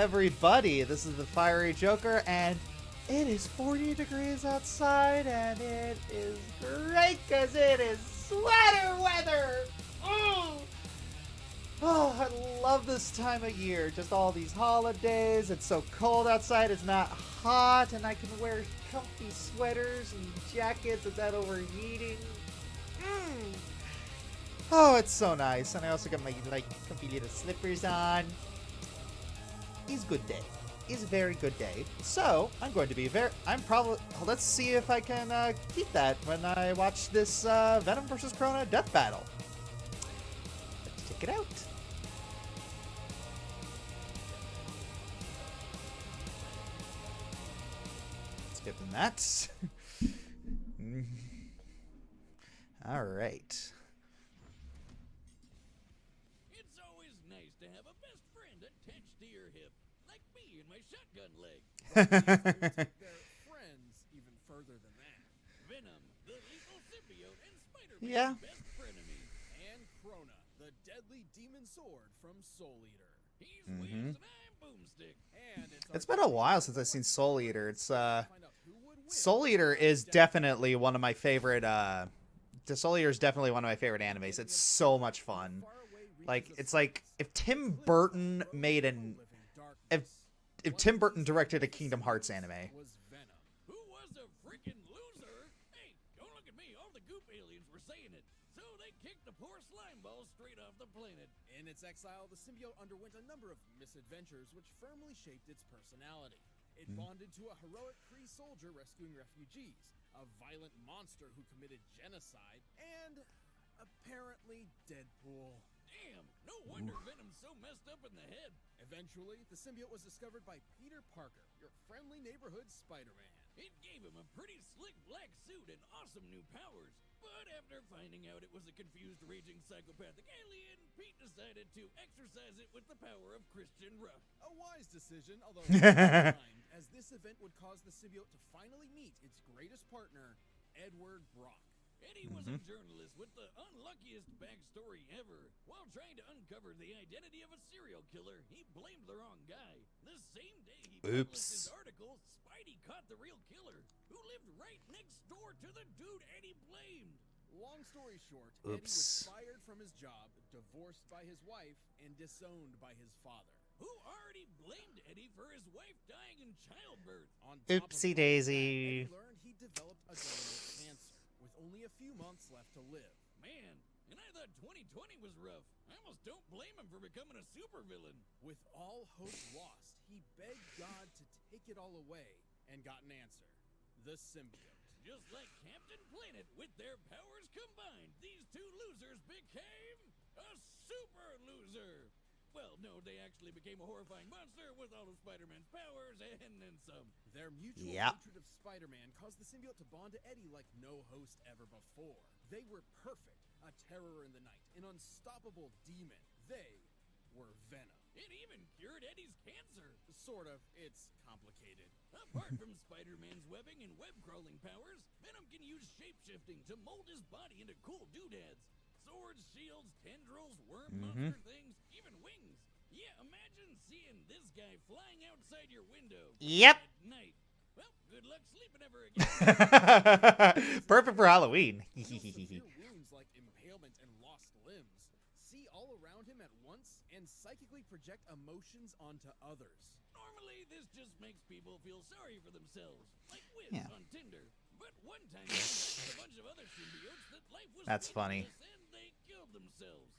everybody. This is the Fiery Joker, and it is 40 degrees outside, and it is great because it is sweater weather. Oh, I love this time of year. Just all these holidays. It's so cold outside. It's not hot, and I can wear comfy sweaters and jackets without overheating. Oh, it's so nice. And I also got my comfy little slippers on. It's a good day. It's a very good day. So I'm going to be let's see if I can keep that when I watch this Venom versus Crona death battle. Let's check it out. Skipping that. All right. It's always nice to have a best friend attached to your hip, like me and my shotgun leg. They're friends even further than that. Venom, the lethal symbiote, and Spider-Man's best frenemy. And Crona, the deadly demon sword from Soul Eater. He's Wiz and I'm Boomstick. And It's been a while since I've seen Soul Eater. Soul Eater is definitely one of my favorite Soul Eater is definitely one of my favorite animes. It's so much fun. It's like if Tim Burton made if Tim Burton directed a Kingdom Hearts anime. Who was a freaking loser? Hey, don't look at me. All the goop aliens were saying it. So they kicked the poor slime ball straight off the planet. In its exile, the symbiote underwent a number of misadventures which firmly shaped its personality. It bonded to a heroic Kree soldier rescuing refugees, a violent monster who committed genocide, and apparently Deadpool. Damn, no wonder Venom's so messed up in the head. Eventually, the symbiote was discovered by Peter Parker, your friendly neighborhood Spider-Man. It gave him a pretty slick black suit and awesome new powers. But after finding out it was a confused, raging psychopathic alien, Pete decided to exorcise it with the power of Christian Ruff. A wise decision, although timed, as this event would cause the symbiote to finally meet its greatest partner, Edward Brock. Eddie was a journalist with the unluckiest backstory ever. While trying to uncover the identity of a serial killer, he blamed the wrong guy. The same day he published his article, Spidey caught the real killer, who lived right next door to the dude Eddie blamed. Long story short, Eddie was fired from his job, divorced by his wife, and disowned by his father, who already blamed Eddie for his wife dying in childbirth. On Oopsie daisy. Eddie learned he developed a terminal cancer, with only a few months left to live. Man, and I thought 2020 was rough. I almost don't blame him for becoming a supervillain. With all hope lost, he begged God to take it all away, and got an answer. The symbiote. Just like Captain Planet, with their powers combined, these two losers became a super loser. Well, no, they actually became a horrifying monster with all of Spider-Man's powers and then some. Their mutual hatred of Spider-Man caused the symbiote to bond to Eddie like no host ever before. They were perfect, a terror in the night, an unstoppable demon. They were Venom. It even cured Eddie's cancer. Sort of. It's complicated. Apart from Spider-Man's webbing and web-crawling powers, Venom can use shape-shifting to mold his body into cool doodads. Swords, shields, tendrils, worm monster things, even wings. Yeah, imagine seeing this guy flying outside your window. Yep. At night. Well, good luck sleeping ever again. Perfect for Halloween. Severe wounds like impalement and lost limbs. See all around him at once and psychically project emotions onto others. Normally, this just makes people feel sorry for themselves, like Wiz on Tinder. But one time, he met a bunch of other symbiotes that life was That's funny. and they killed themselves.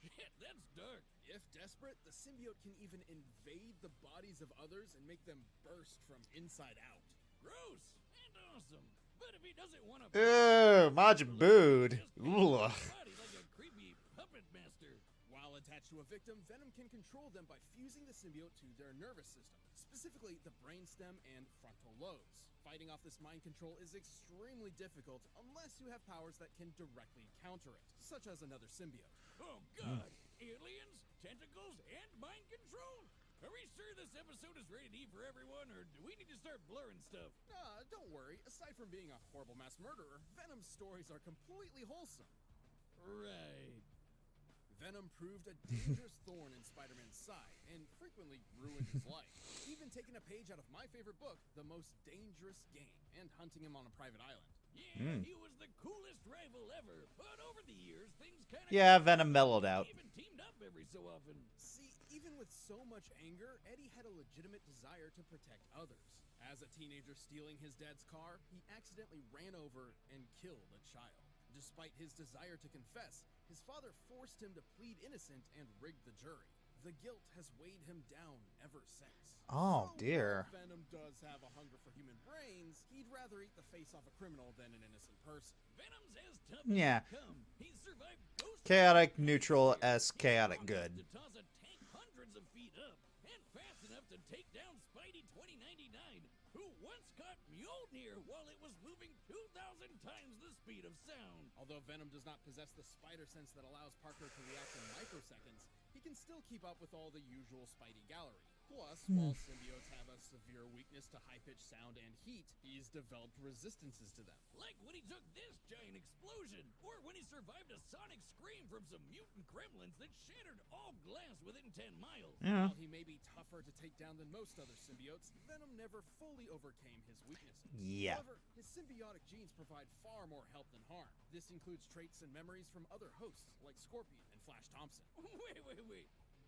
Shit, that's dark. If desperate, the symbiote can even invade the bodies of others and make them burst from inside out. Gross and awesome. But if he doesn't want to... Ew, Majin Bood. Ugh. Body like a creepy puppet master. While attached to a victim, Venom can control them by fusing the symbiote to their nervous system, specifically the brainstem and frontal lobes. Fighting off this mind control is extremely difficult unless you have powers that can directly counter it, such as another symbiote. Oh god, aliens, tentacles, and mind control? Are we sure this episode is rated E for everyone, or do we need to start blurring stuff? Don't worry, aside from being a horrible mass murderer, Venom's stories are completely wholesome. Right. Venom Venom proved a dangerous thorn in Spider-Man's side and frequently ruined his life, even taking a page out of my favorite book, The Most Dangerous Game, and hunting him on a private island. Yeah, he was the coolest rival ever, but over the years, things kind of... Yeah, Venom mellowed out. Even teamed up every so often. See, even with so much anger, Eddie had a legitimate desire to protect others. As a teenager stealing his dad's car, he accidentally ran over and killed a child. Despite his desire to confess, his father forced him to plead innocent and rigged the jury. The guilt has weighed him down ever since. Oh, So, dear. while Venom does have a hunger for human brains, he'd rather eat the face off a criminal than an innocent person. Venom's as tough Yeah. as they come. He survived ghost Chaotic, neutral, chaotic good. to toss a tank hundreds of feet up, and fast enough to take down Spidey 2099, who once caught Mjolnir while it was moving 2,000 times the speed of sound. Although Venom does not possess the spider sense that allows Parker to react in microseconds, he can still keep up with all the usual Spidey gallery. Plus, while symbiotes have a severe weakness to high-pitched sound and heat, he's developed resistances to them. Like when he took this giant explosion, or when he survived a sonic scream from some mutant gremlins that shattered all glass within 10 miles. Yeah. While he may be tougher to take down than most other symbiotes, Venom never fully overcame his weaknesses. Yeah. However, his symbiotic genes provide far more help than harm. This includes traits and memories from other hosts, like Scorpion and Flash Thompson. Wait.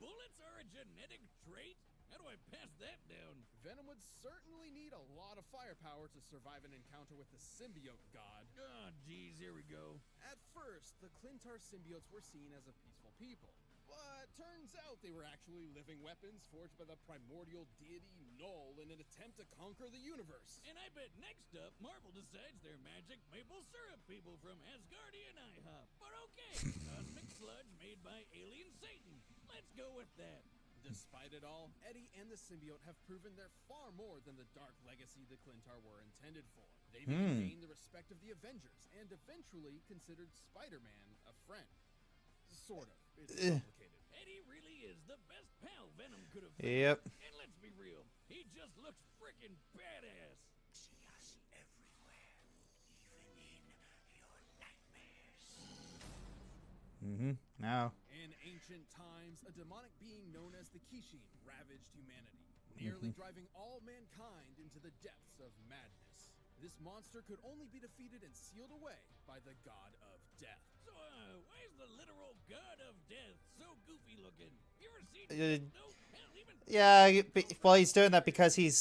Bullets are a genetic trait? How do I pass that down? Venom would certainly need a lot of firepower to survive an encounter with the symbiote god. Oh, geez, here we go. At first, the Clintar symbiotes were seen as a peaceful people. But turns out they were actually living weapons forged by the primordial deity Null in an attempt to conquer the universe. And I bet next up, Marvel decides they're magic maple syrup people from Asgardian IHOP. But okay, cosmic sludge made by alien Satan. Let's go with that. Despite it all, Eddie and the symbiote have proven they're far more than the dark legacy the Clintar were intended for. They've even gained the respect of the Avengers, and eventually considered Spider-Man a friend. Sort of. It's complicated. Eddie really is the best pal Venom could have found. Yep. And let's be real, he just looks freaking badass. See us everywhere, even in your nightmares. Now. In ancient times, a demonic being known as the Kishin ravaged humanity, nearly driving all mankind into the depths of madness. This monster could only be defeated and sealed away by the god of death. So, why is the literal god of death so goofy looking? You ever seen no, hell, even Yeah, well, he's doing that because he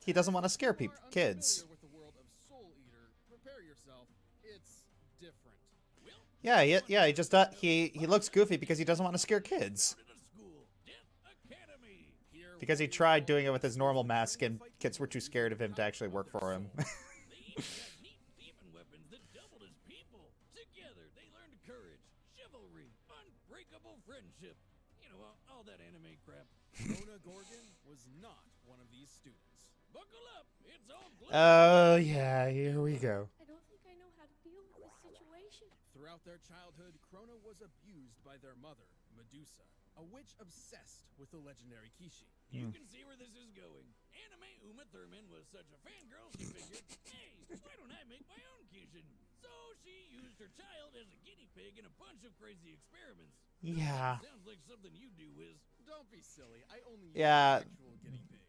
doesn't want to scare If you are kids. unfamiliar with the world of Soul Eater, prepare yourself. It's different. Will Yeah, he just he looks goofy because he doesn't want to scare kids. started a school, Death Academy. Here Because he warriors tried all doing it with his fight normal to mask and fight kids were too scared of him to actually work for him. They even got neat demon weapons that doubled as people. Together, they learned courage, chivalry, unbreakable friendship. You know, all that anime crap. Crona Gorgon was not one of these students. Buckle up, it's all Oh yeah, here we go. I don't think I know how to deal with this situation. Throughout their childhood, Crona was abused by their mother, Medusa, a witch obsessed with the legendary Kishin. You can see where this is going. Anime Uma Thurman was such a fangirl, she figured, hey, why don't I make my own Kishin? So she used her child as a guinea pig in a bunch of crazy experiments. Yeah. Sounds like something you do, Wiz. Don't be silly. I only use Yeah. actual guinea pigs.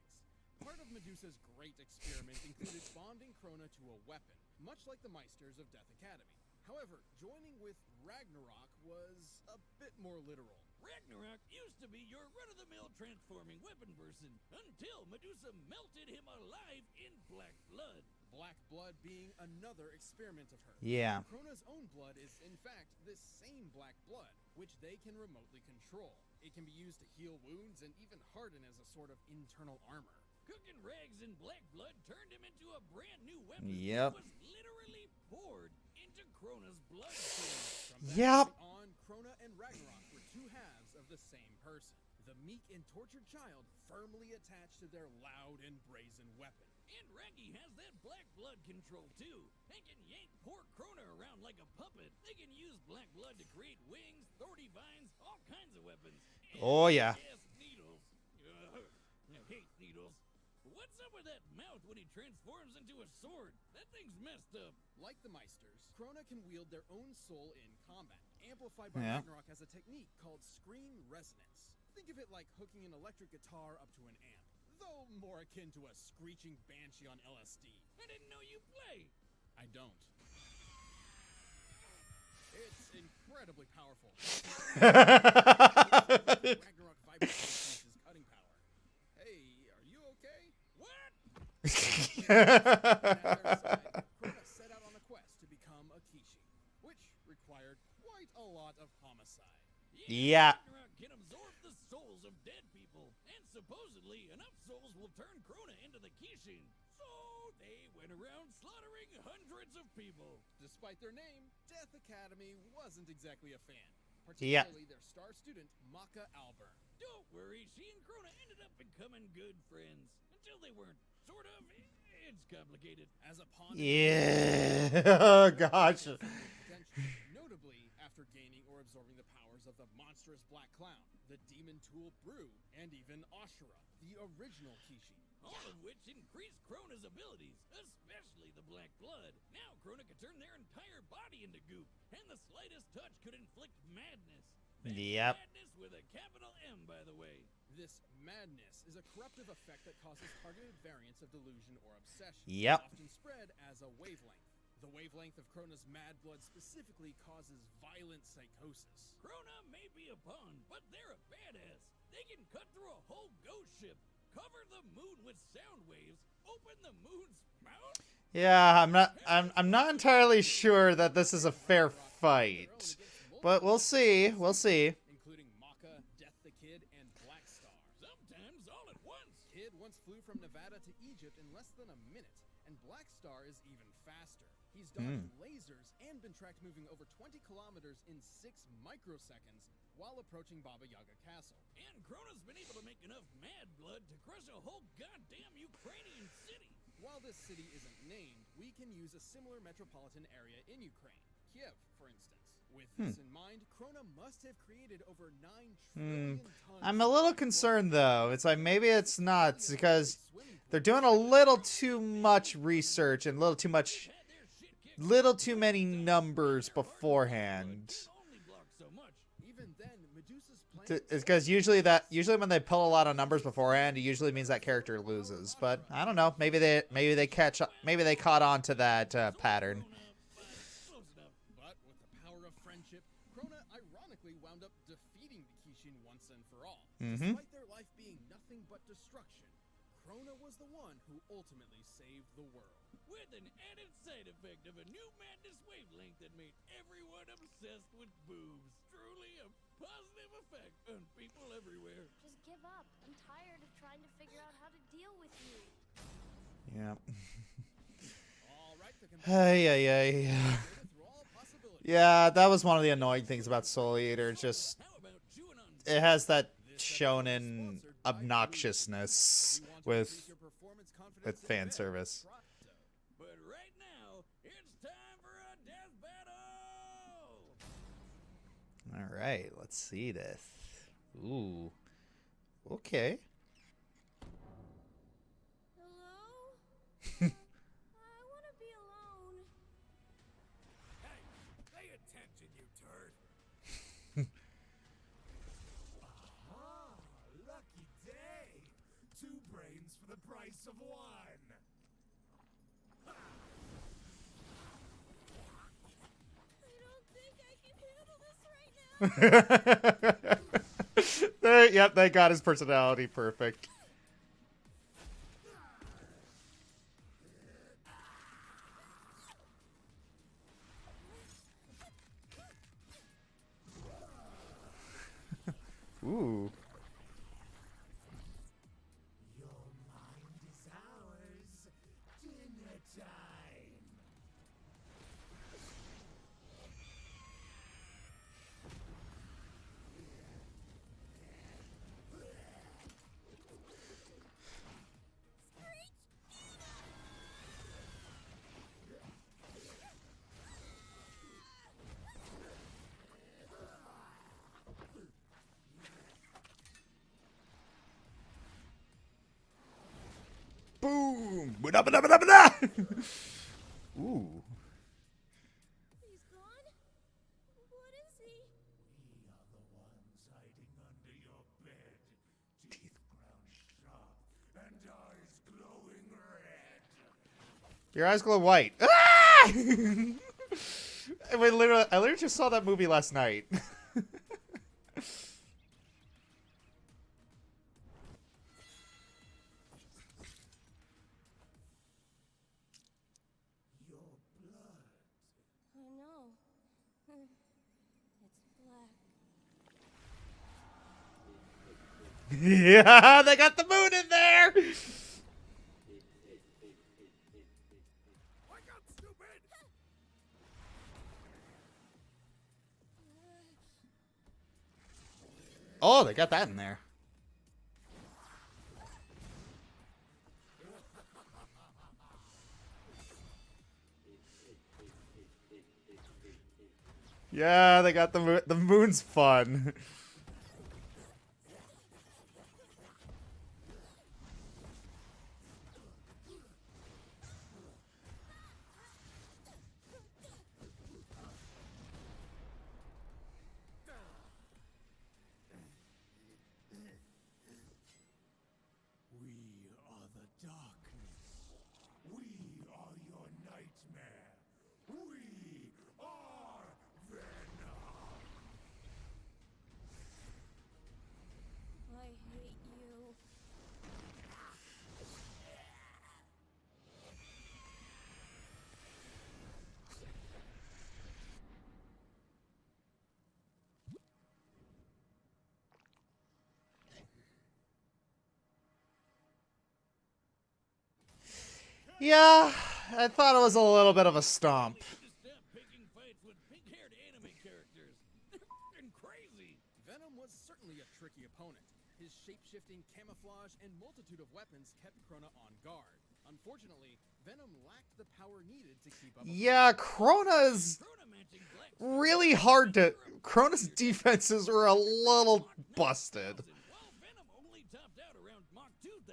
Part of Medusa's great experiment included bonding Crona to a weapon, much like the Meisters of Death Academy. However, joining with Ragnarok was a bit more literal. Ragnarok used to be your run-of-the-mill transforming weapon person until Medusa melted him alive in black blood. Black blood being another experiment of hers. Yeah. Crona's own blood is, in fact, this same black blood, which they can remotely control. It can be used to heal wounds and even harden as a sort of internal armor. Cooking rags in black blood turned him into a brand new weapon Yep. that was literally poured into Crona's bloodstream. From that Yep. point on, Crona and Ragnarok were two halves of the same person. The meek and tortured child firmly attached to their loud and brazen weapon. And Raggy has that black blood control too. They can yank poor Crona around like a puppet. They can use black blood to create wings, thorny vines, all kinds of weapons. And Oh, yeah. yes, needles. I hate needles. What's up with that mouth when he transforms into a sword? That thing's messed up. Like the Meisters, Crona can wield their own soul in combat. amplified by Yeah. Ragnarok as a technique called screen resonance. Think of it like hooking an electric guitar up to an amp, though more akin to a screeching banshee on LSD. I didn't know you play. I don't. It's incredibly powerful. Ragnarok vibrates his cutting power. Hey, are you okay? What? Crona set out on a quest to become a Kishi, which required quite a lot of homicide. Yeah. Ragnarok can absorb the souls of dead people, and supposedly enough souls will turn Crona into the Kishin. So they went around slaughtering hundreds of people. Despite their name, Death Academy wasn't exactly a fan, Yeah. particularly their star student, Maka Alburn. Don't worry, she and Crona ended up becoming good friends. Until they weren't. Sort of. It's complicated. As a pawn, Yeah. Oh gosh. notably after gaining or absorbing the powers of the monstrous Black Clown, the Demon Tool Brew, and even Ashura, the original Kishi. All of which increased Crona's abilities, especially the black blood. Now Crona could turn their entire body into goop, and the slightest touch could inflict madness. That's Yep. Madness with a capital M, by the way. This madness is a corruptive effect that causes targeted variants of delusion or obsession, Yep. often spread as a wavelength. The wavelength of Crona's mad blood specifically causes violent psychosis. Crona may be a pawn, but they're a badass. They can cut through a whole ghost ship, cover the moon with sound waves, open the moon's mouth. Yeah, I'm not entirely sure that this is a fair fight. But we'll see. We'll see. Including Maka, Death the Kid, and Black Star. Sometimes all at once. Kid once flew from Nevada to Egypt in less than a minute, and Black Star is even faster. He's dodged lasers and been tracked moving over 20 kilometers in 6 microseconds while approaching Baba Yaga Castle. And Crona's been able to make enough mad blood to crush a whole goddamn Ukrainian city. While this city isn't named, we can use a similar metropolitan area in Ukraine, Kiev, for instance. With this in mind, Crona must have created over 9 trillion tons. I'm a little concerned though. It's like maybe it's nuts because they're doing a little too much research and little too many numbers beforehand. Only block so much. Even then, Medusa's plan It's because usually when they pull a lot of numbers beforehand, it usually means that character loses. But I don't know. Maybe they caught on to that pattern. Close enough. But with the power of friendship, Crona ironically wound up defeating the Kishin once and for all. Despite their life being nothing but destruction, Crona was the one who ultimately saved the world. With an added side effect of a new madness wavelength that made everyone obsessed with boobs. Truly a positive effect on people everywhere. Just give up. I'm tired of trying to figure out how to deal with you. Yeah. All right, the Hey. through all possibilities. Yeah, that was one of the annoying things about Soul Eater. Just How about chewing on it has that shonen obnoxiousness with fan service. But right now, it's time for a death battle! All right, let's see this. Ooh. Okay. Hello? I want to be alone. Hey, pay attention, you turd! Ah, lucky day. 2 brains for the price of 1. I don't think I can handle this right now. Yep, they got his personality perfect. Ooh. Your mind is ours. Dinner time. Boom! Ba-da-ba-da-ba-da-ba-da! Ooh. He's gone? What is he? Your eyes glow white. Ah! I literally just saw that movie last night. Your blood. I know. It's black. Yeah, they got the moon in there. Wake up, stupid! Oh, they got that in there. Yeah, they got the moon. The moon's fun. We are the darkness. We are your nightmare. We are Venom. I hate you. Yeah, I thought it was a little bit of a stomp. To stop picking fights with pink-haired anime characters. They're f***ing crazy. Venom was certainly a tricky opponent. His shape-shifting camouflage and multitude of weapons kept Crona on guard. Unfortunately, Venom lacked the power needed to keep up. Yeah, Crona is Crona matching black really hard to... Crona's defenses were a little busted. while Venom only topped out around Mach 2000.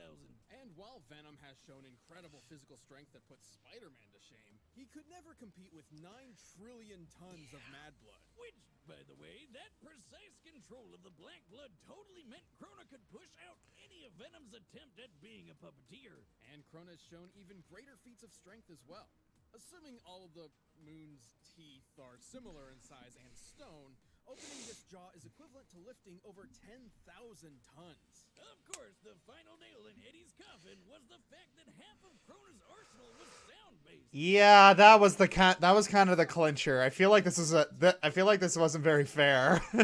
And while Venom has shown incredible physical strength that puts Spider-Man to shame, he could never compete with 9 trillion tons of mad blood. Which, by the way, that precise control of the black blood totally meant Crona could push out any of Venom's attempt at being a puppeteer. And Crona has shown even greater feats of strength as well. Assuming all of the moon's teeth are similar in size and stone, opening this jaw is equivalent to lifting over 10,000 tons. Of course, the final nail in Eddie's coffin was the fact that half of Crona's arsenal was sound-based. Yeah, that was kind of the clincher. I feel like this is I feel like this wasn't very fair. So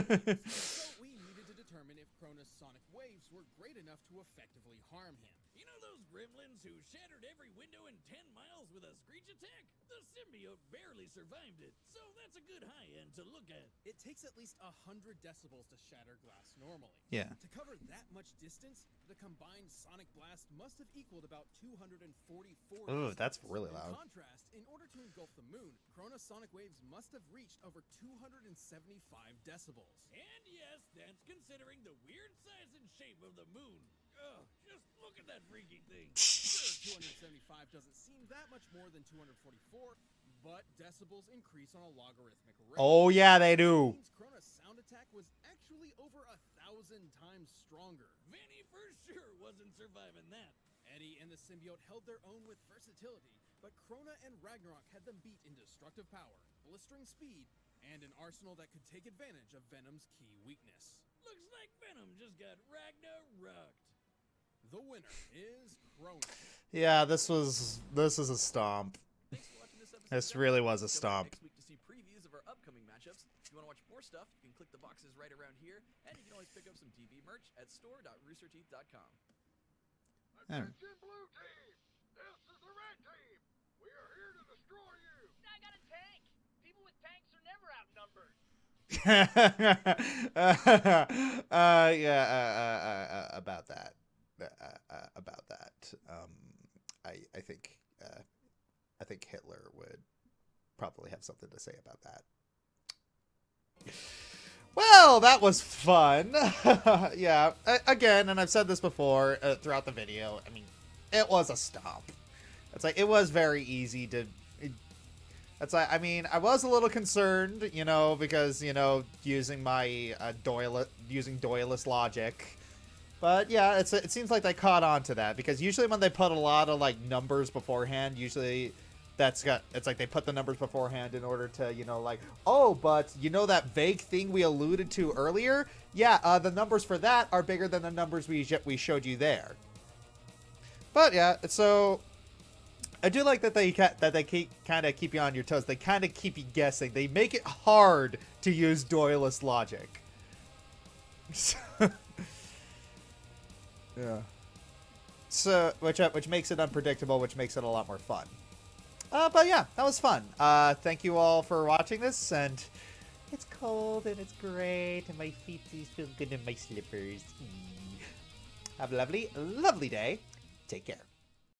we needed to determine if Crona's sonic waves were great enough to effectively harm him. You know those gremlins who shattered every window in 10 miles with a screech attack? The symbiote barely survived it, so that's a good high end to look at. It takes at least 100 decibels to shatter glass normally. Yeah. To cover that much distance, the combined sonic blast must have equaled about 244 Ooh, that's decibels. really In loud. contrast, in order to engulf the moon, Crona's sonic waves must have reached over 275 decibels. And yes, that's considering the weird size and shape of the moon. Ugh, just look at that freaky thing. Sure, 275 doesn't seem that much more than 244, but decibels increase on a logarithmic rate. Oh yeah, they do. That means Crona's sound attack was actually over 1,000 times stronger. Vanny for sure wasn't surviving that. Eddie and the symbiote held their own with versatility, but Crona and Ragnarok had them beat in destructive power, blistering speed, and an arsenal that could take advantage of Venom's key weakness. Looks like Venom just got Ragnaroked. The winner is Crona. Yeah, this is a stomp. Thanks for watching this episode. This guys. really was a Come back stomp. Next week to see previews of our upcoming matchups. If you want to watch more stuff, you can click the boxes right around here, and you can always pick up some TV merch at store.roosterteeth.com. Alright. Attention, blue team! This is the red team! We are here to destroy you! I got a tank. People with tanks are never outnumbered. About that. I think Hitler would probably have something to say about that. Well, that was fun. Yeah, again, and I've said this before throughout the video. I mean, it was a stomp. It's like it was very easy to. It's like, I mean, I was a little concerned, you know, because, you know, using my Doylist logic. But yeah, it seems like they caught on to that, because usually when they put a lot of like numbers beforehand, usually it's like they put the numbers beforehand in order to, you know, like, oh, but you know that vague thing we alluded to earlier? Yeah, the numbers for that are bigger than the numbers we showed you there. But yeah, so I do like that they kind of keep you on your toes. They kind of keep you guessing. They make it hard to use Doyleist logic. Yeah. So, which makes it unpredictable, which makes it a lot more fun. But yeah, that was fun. Thank you all for watching this, and it's cold and it's great, and my feet feel good in my slippers. Have a lovely, lovely day. Take care.